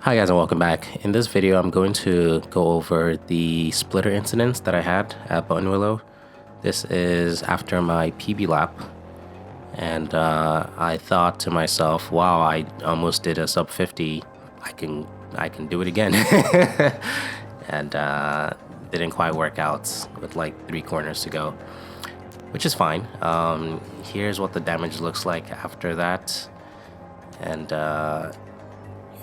Hi guys and welcome back. In this video I'm going to go over the splitter incidents that I had at Buttonwillow. This is after my PB lap and I thought to myself, wow, I almost did a sub 50. I can do it again. And didn't quite work out with like 3 corners to go, which is fine. Here's what the damage looks like after that. And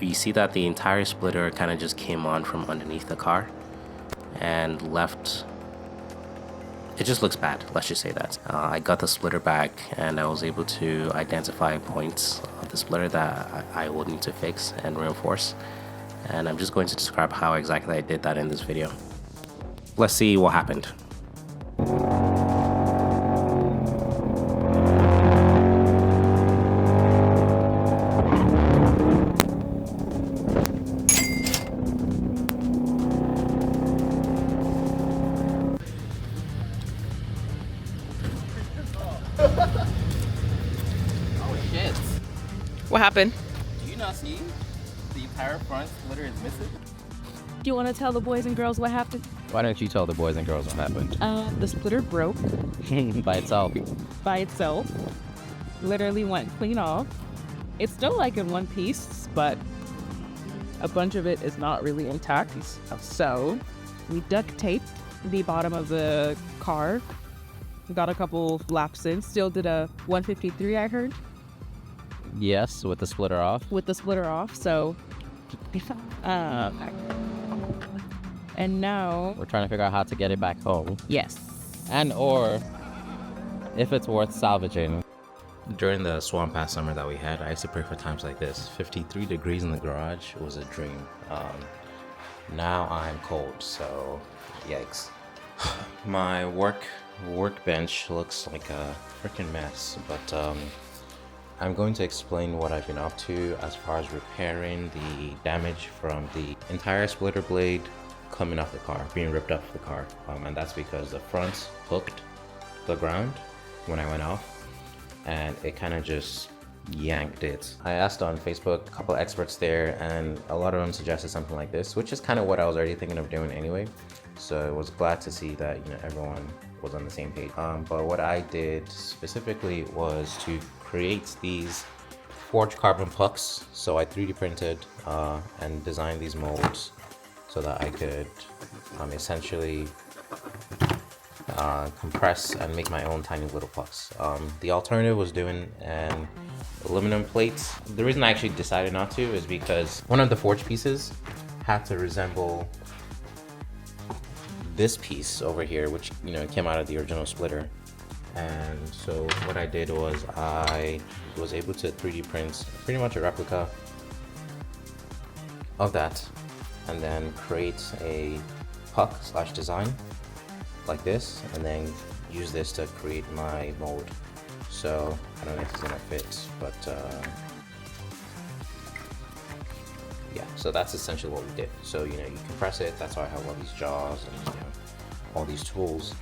you see that the entire splitter kind of just came on from underneath the car and left. It just looks bad, let's just say that. I got the splitter back and I was able to identify points of the splitter that I will need to fix and reinforce. And I'm just going to describe how exactly I did that in this video. Let's see what happened. Oh shit. What happened? Do you not see? The entire front splitter is missing. Do you want to tell the boys and girls what happened? Why don't you tell the boys and girls what happened? The splitter broke By itself. by itself. Literally went clean off. It's still like in one piece, but a bunch of it is not really intact. So we duct taped the bottom of the car. Got a couple laps in. Still did a 153, I heard, Yes, with the splitter off. with the splitter off. So, and now, We're trying to figure out how to get it back home. yes. And or if it's worth salvaging. During the Swamp Pass summer that we had, I used to pray for times like this. 53 degrees in the garage was a dream. Now I'm cold, so yikes. My workbench looks like a freaking mess, but I'm going to explain what I've been up to as far as repairing the damage from the entire splitter blade coming off the car, being ripped off the car. And that's because the front hooked the ground when I went off and it kind of just yanked it. I asked on Facebook a couple experts there and a lot of them suggested something like this, which is kind of what I was already thinking of doing anyway. So I was glad to see that, you know, everyone was on the same page. But what I did specifically was to create these forged carbon pucks. So I 3D printed and designed these molds so that I could essentially compress and make my own tiny little pucks. The alternative was doing an aluminum plate. The reason I actually decided not to is because one of the forged pieces had to resemble this piece over here, which, you know, came out of the original splitter. And so what I did was I was able to 3D print pretty much a replica of that and then create a puck slash design like this and then use this to create my mold. So I don't know if it's gonna fit, but yeah, so that's essentially what we did. So, you know, you compress it, that's why I have all these jaws and, you know, all these tools,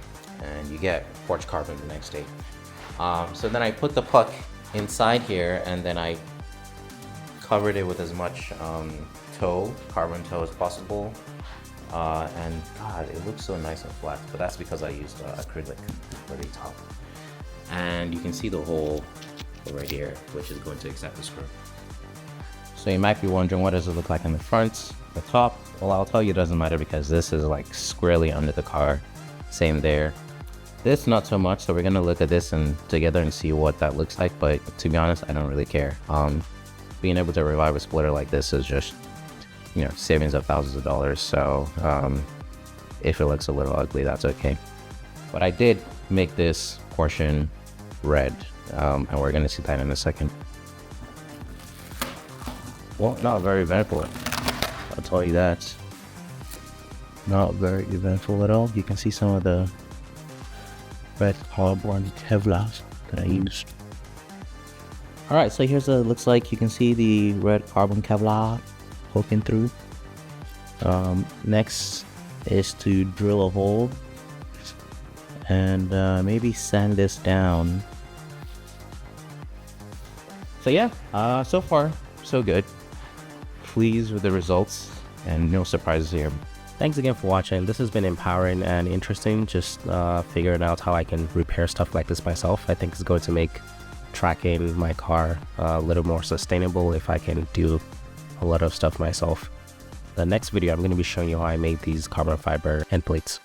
and you get forged carbon the next day. So then I put the puck inside here and then I covered it with as much carbon tow as possible. And God, it looks so nice and flat, but that's because I used acrylic for the top. And you can see the hole right here, which is going to accept the screw. So you might be wondering, what does it look like in the front, the top? Well, I'll tell you it doesn't matter because this is like squarely under the car. Same there. This not so much, so we're gonna look at this and together and see what that looks like, but to be honest, I don't really care. Being able to revive a splitter like this is just, you know, savings of thousands of dollars, so if it looks a little ugly, that's okay. But I did make this portion red, and we're gonna see that in a second. Well, not very eventful, I'll tell you that. Not very eventful at all. You can see some of the red cardboard Kevlar that I used. Alright, so here's what it looks like. You can see the red carbon Kevlar poking through. Next is to drill a hole and maybe sand this down. So yeah, so far so good. pleased with the results and no surprises here. Thanks again for watching. This has been empowering and interesting, just figuring out how I can repair stuff like this myself. I think it's going to make tracking my car a little more sustainable if I can do a lot of stuff myself. The next video, I'm going to be showing you how I made these carbon fiber end plates.